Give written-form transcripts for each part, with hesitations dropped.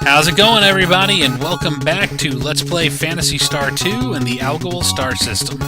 How's it going, everybody, and welcome back to Let's Play Phantasy Star 2 in the Algol star system.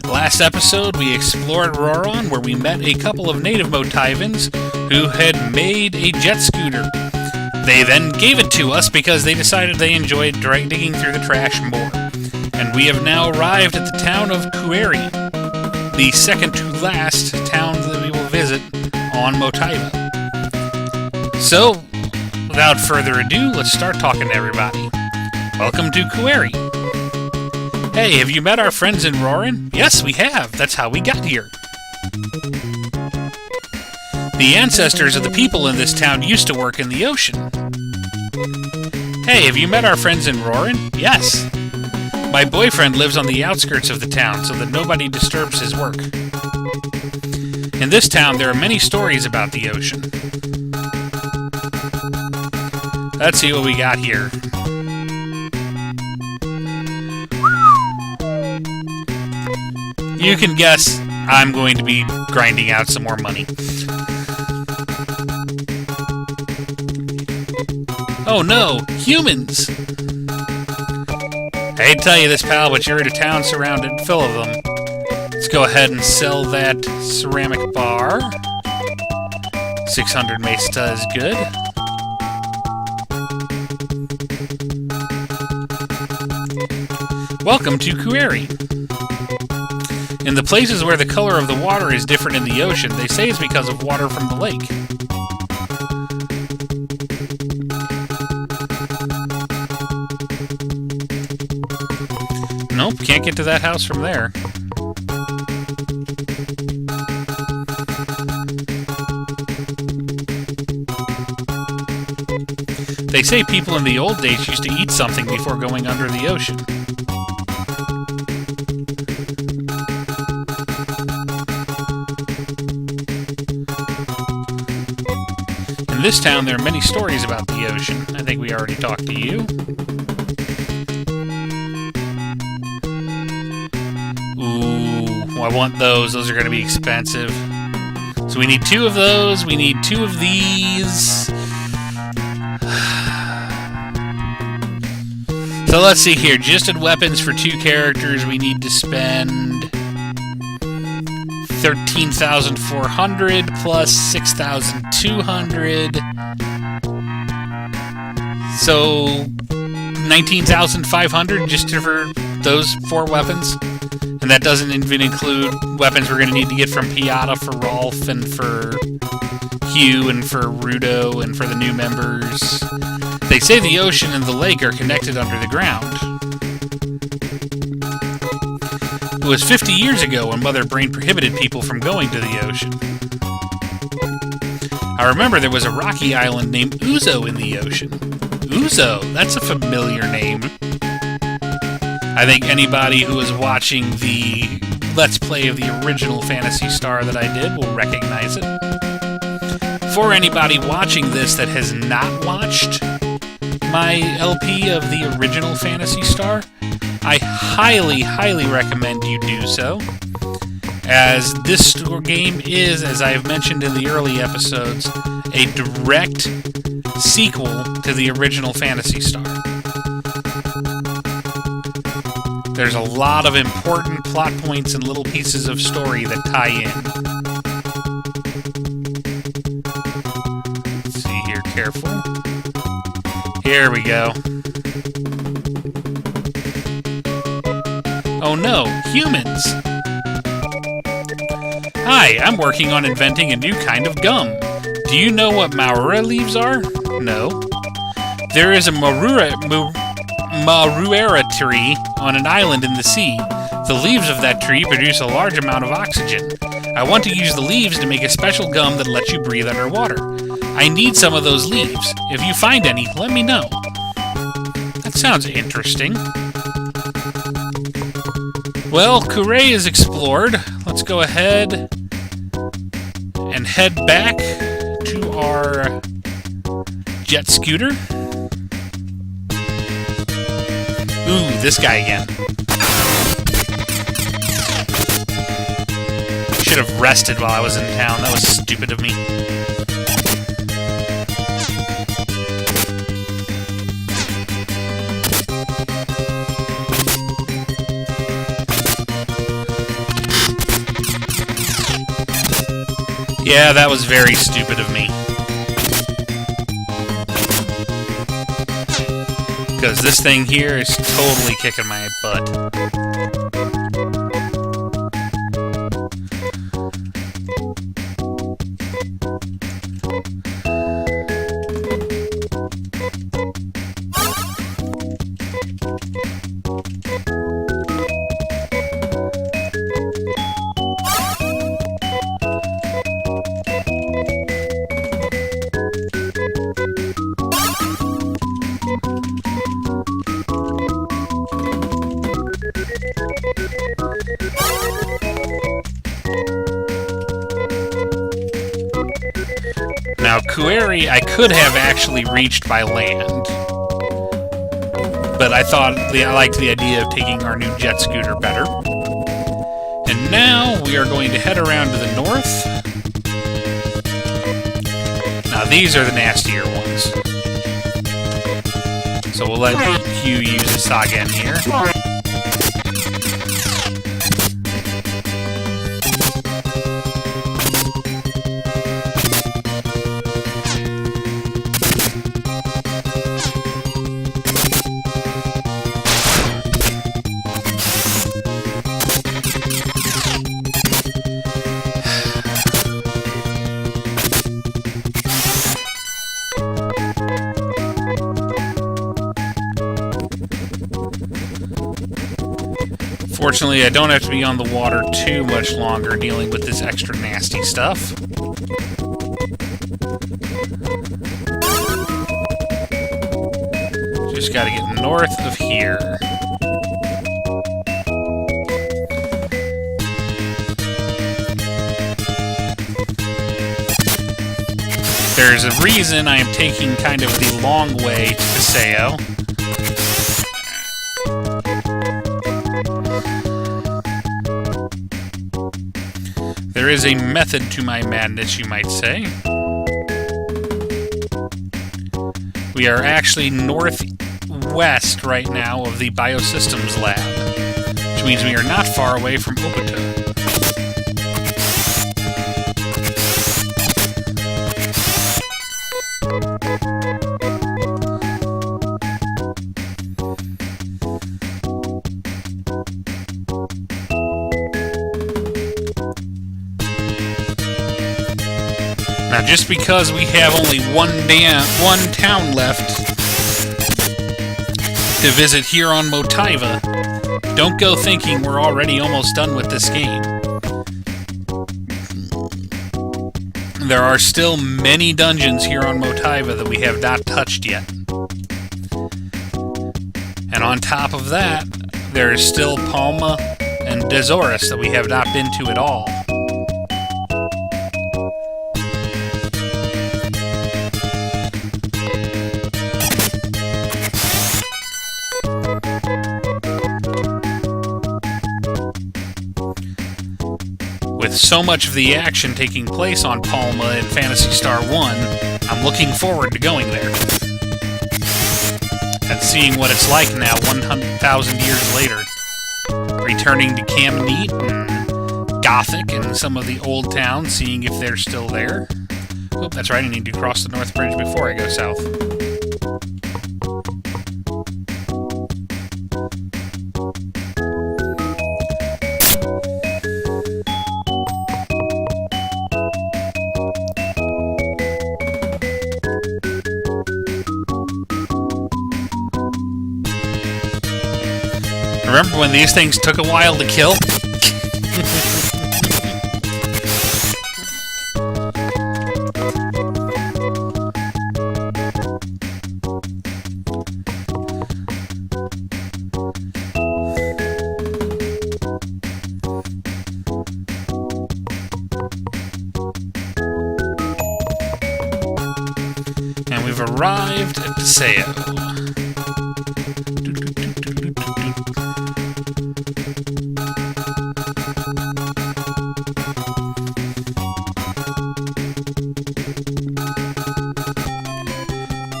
Last episode, we explored Roron, where we met a couple of native Motavians who had made a jet scooter. They then gave it to us because they decided they enjoyed digging through the trash more. And we have now arrived at the town of Kueri, the second to last town that we will visit on Motavia. So, without further ado, let's start talking to everybody. Welcome to Kueri. Hey, have you met our friends in Roron? Yes, we have. That's how we got here. The ancestors of the people in this town used to work in the ocean. Hey, have you met our friends in Roron? Yes. My boyfriend lives on the outskirts of the town so that nobody disturbs his work. In this town, there are many stories about the ocean. Let's see what we got here. You can guess I'm going to be grinding out some more money. Oh no, humans! I hate to tell you this, pal, but you're in a town surrounded full of them. Let's go ahead and sell that ceramic bar. 600 Mesta is good. Welcome to Kueri. In the places where the color of the water is different in the ocean, they say it's because of water from the lake. Nope, can't get to that house from there. They say people in the old days used to eat something before going under the ocean. In this town, there are many stories about the ocean. I think we already talked to you. Ooh, I want those. Those are going to be expensive. So we need 2 of those. We need 2 of these. So let's see here. Just in weapons for 2 characters, we need to spend 13,400 plus 6,200. So 19,500 just for those 4 weapons. And that doesn't even include weapons we're going to need to get from Piata for Rolf and for Hugh and for Rudo and for the new members. They say the ocean and the lake are connected under the ground. It was 50 years ago when Mother Brain prohibited people from going to the ocean. I remember there was a rocky island named Uzo in the ocean. Uzo, that's a familiar name. I think anybody who is watching the Let's Play of the original Phantasy Star that I did will recognize it. For anybody watching this that has not watched my LP of the original Phantasy Star, I highly, highly recommend you do so, as this game is, as I have mentioned in the early episodes, a direct sequel to the original Phantasy Star. There's a lot of important plot points and little pieces of story that tie in. Let's see here, careful. Here we go. Oh no, humans! Hi, I'm working on inventing a new kind of gum. Do you know what Marura leaves are? No. There is a Marura tree on an island in the sea. The leaves of that tree produce a large amount of oxygen. I want to use the leaves to make a special gum that lets you breathe underwater. I need some of those leaves. If you find any, let me know. That sounds interesting. Well, Kueri is explored. Let's go ahead and head back to our jet scooter. Ooh, this guy again. Should have rested while I was in town. That was stupid of me. Yeah, that was very stupid of me. Because this thing here is totally kicking my butt. Now, Kueri I could have actually reached by land, but I liked the idea of taking our new jet scooter better. And now we are going to head around to the north. Now, these are the nastier ones. So we'll let you use a Saga in here. Fortunately, I don't have to be on the water too much longer dealing with this extra nasty stuff. Just gotta get north of here. There's a reason I am taking kind of the long way to Paseo. There is a method to my madness, you might say. We are actually northwest right now of the Biosystems Lab, which means we are not far away from Okuta. Now, just because we have only one town left to visit here on Motavia, don't go thinking we're already almost done with this game. There are still many dungeons here on Motavia that we have not touched yet. And on top of that, there is still Palma and Dezoris that we have not been to at all. With so much of the action taking place on Palma in Phantasy Star 1, I'm looking forward to going there. And seeing what it's like now, 100,000 years later. Returning to Kamneet and Gothic and some of the old towns, seeing if they're still there. Oh, that's right, I need to cross the North Bridge before I go south. Remember when these things took a while to kill? And we've arrived at Paseo.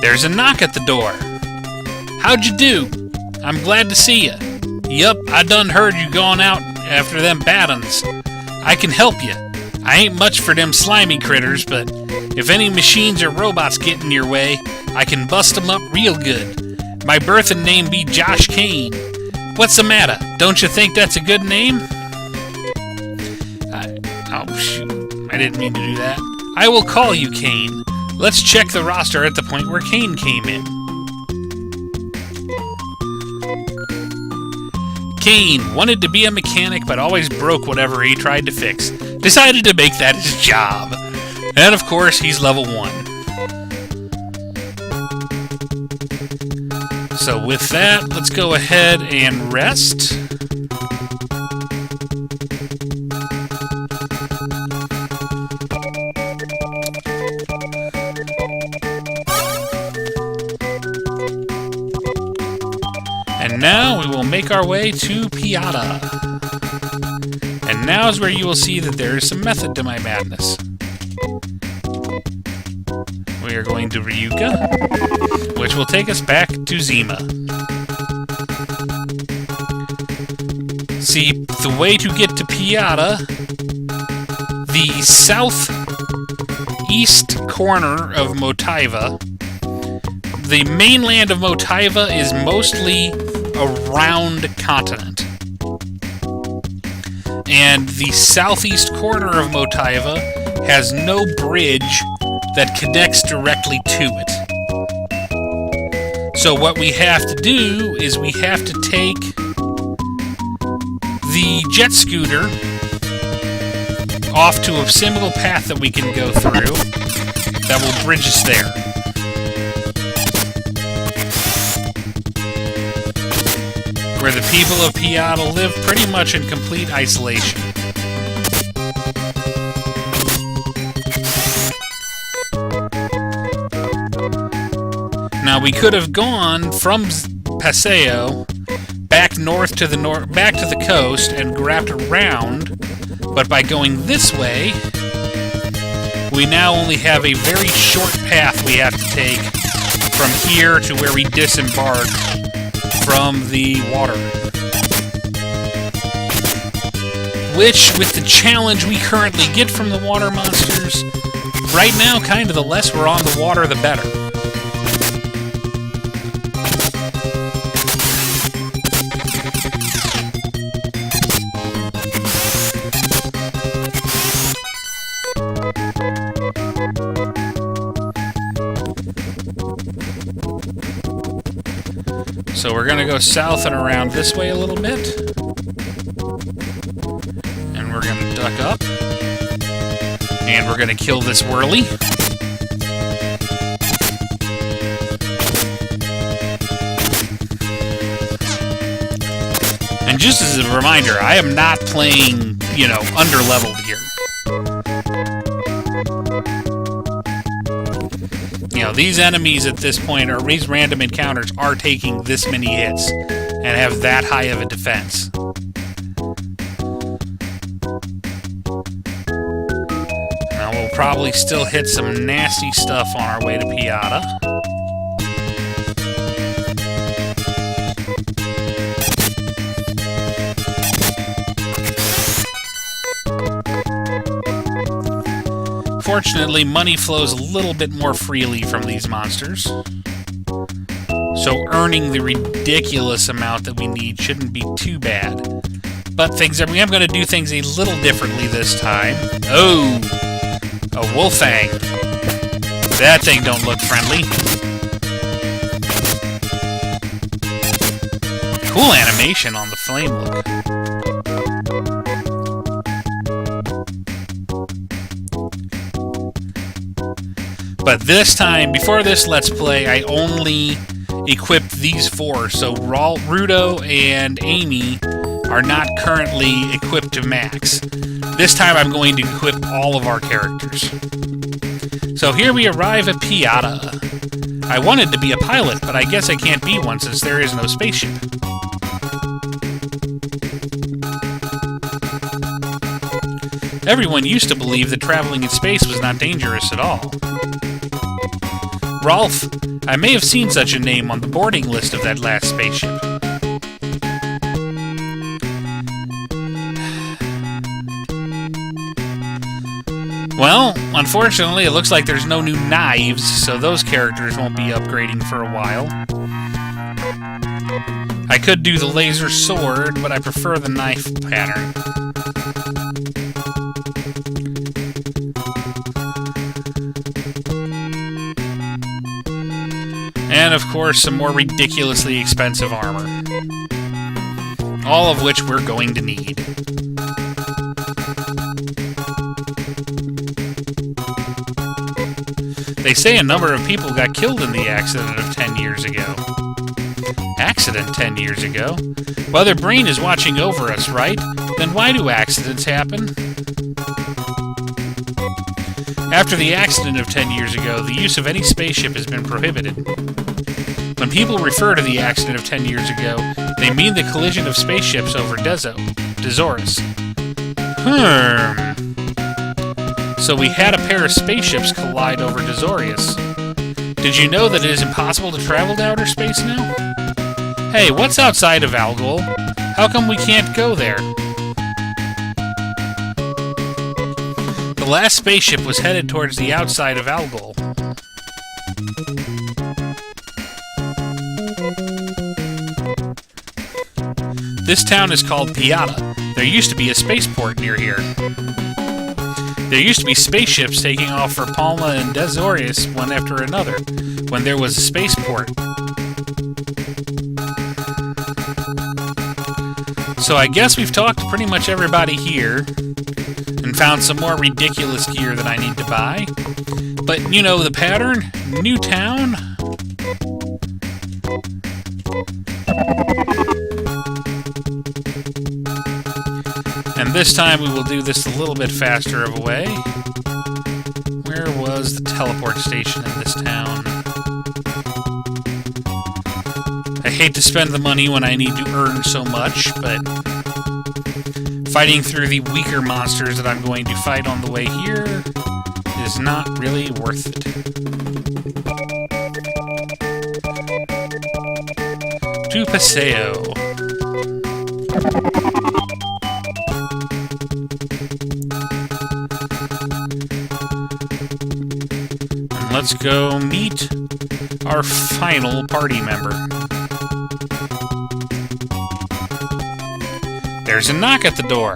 There's a knock at the door. How'd you do? I'm glad to see you. Yup, I done heard you gone out after them bad uns. I can help you. I ain't much for them slimy critters, but if any machines or robots get in your way, I can bust 'em up real good. My birthin' name be Josh Kane. What's the matter? Don't you think that's a good name? Oh, shoot. I didn't mean to do that. I will call you Kane. Let's check the roster at the point where Kane came in. Kane wanted to be a mechanic, but always broke whatever he tried to fix. Decided to make that his job. And of course, he's level 1. So with that, let's go ahead and rest. And now we will make our way to Piata. And now is where you will see that there is some method to my madness. We are going to Ryuka, which will take us back to Zima. See, the way to get to Piata, the southeast corner of Motavia, the mainland of Motavia is mostly a round continent. And the southeast corner of Motavia has no bridge that connects directly to it. So what we have to do is we have to take the jet scooter off to a single path that we can go through that will bridge us there. Where the people of Piata live pretty much in complete isolation. Now we could have gone from Paseo back north to the coast and wrapped around, but by going this way, we now only have a very short path we have to take from here to where we disembark from the water. Which, with the challenge we currently get from the water monsters, right now, kind of the less we're on the water, the better. So we're going to go south and around this way a little bit. And we're going to duck up. And we're going to kill this whirly. And just as a reminder, I am not playing, under-leveled here. These enemies at this point, or these random encounters, are taking this many hits and have that high of a defense. Now we'll probably still hit some nasty stuff on our way to Piata. Fortunately, money flows a little bit more freely from these monsters. So earning the ridiculous amount that we need shouldn't be too bad. But we am going to do things a little differently this time. Oh! A wolfang. That thing don't look friendly. Cool animation on the flame look. But this time, before this Let's Play, I only equipped these 4, so Rudo and Amy are not currently equipped to max. This time I'm going to equip all of our characters. So here we arrive at Piata. I wanted to be a pilot, but I guess I can't be one since there is no spaceship. Everyone used to believe that traveling in space was not dangerous at all. Rolf, I may have seen such a name on the boarding list of that last spaceship. Well, unfortunately, it looks like there's no new knives, so those characters won't be upgrading for a while. I could do the laser sword, but I prefer the knife pattern. And, of course, some more ridiculously expensive armor. All of which we're going to need. They say a number of people got killed in the accident of 10 years ago. Accident 10 years ago? Well, their brain is watching over us, right? Then why do accidents happen? After the accident of 10 years ago, the use of any spaceship has been prohibited. When people refer to the accident of 10 years ago, they mean the collision of spaceships over Dezoris. So we had a pair of spaceships collide over Dezoris. Did you know that it is impossible to travel to outer space now? Hey, what's outside of Algol? How come we can't go there? The last spaceship was headed towards the outside of Algol. This town is called Piata. There used to be a spaceport near here. There used to be spaceships taking off for Palma and Dezoris one after another, when there was a spaceport. So I guess we've talked to pretty much everybody here, and found some more ridiculous gear that I need to buy. But, you know the pattern? New town? And this time we will do this a little bit faster of a way. Where was the teleport station in this town? I hate to spend the money when I need to earn so much, but fighting through the weaker monsters that I'm going to fight on the way here is not really worth it. To Paseo. And let's go meet our final party member. There's a knock at the door.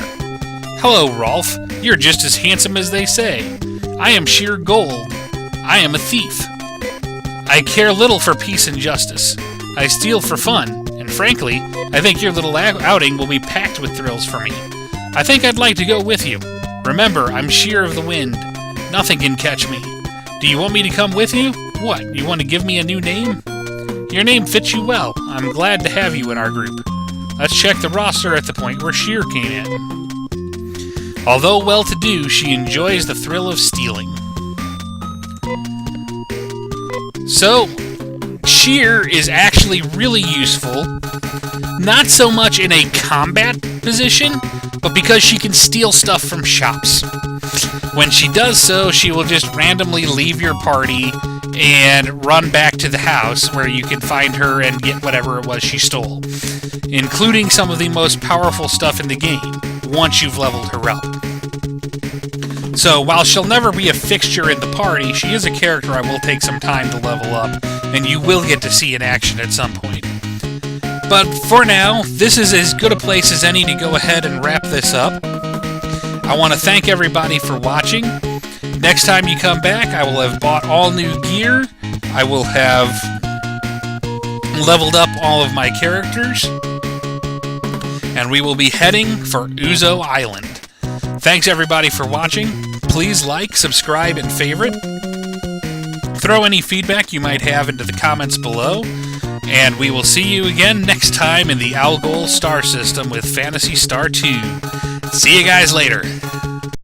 Hello, Rolf. You're just as handsome as they say. I am sheer gold. I am a thief. I care little for peace and justice. I steal for fun, and frankly, I think your little outing will be packed with thrills for me. I think I'd like to go with you. Remember, I'm sheer of the wind. Nothing can catch me. Do you want me to come with you? What, you want to give me a new name? Your name fits you well. I'm glad to have you in our group. Let's check the roster at the point where Sheer came in. Although well-to-do, she enjoys the thrill of stealing. So, Sheer is actually really useful, not so much in a combat position, but because she can steal stuff from shops. When she does so, she will just randomly leave your party and run back to the house where you can find her and get whatever it was she stole, including some of the most powerful stuff in the game, once you've leveled her up. So, while she'll never be a fixture in the party, she is a character I will take some time to level up, and you will get to see in action at some point. But for now, this is as good a place as any to go ahead and wrap this up. I want to thank everybody for watching. Next time you come back, I will have bought all new gear. I will have leveled up all of my characters. And we will be heading for Uzo Island. Thanks everybody for watching. Please like, subscribe, and favorite. Throw any feedback you might have into the comments below. And we will see you again next time in the Algol star system with Phantasy Star 2. See you guys later.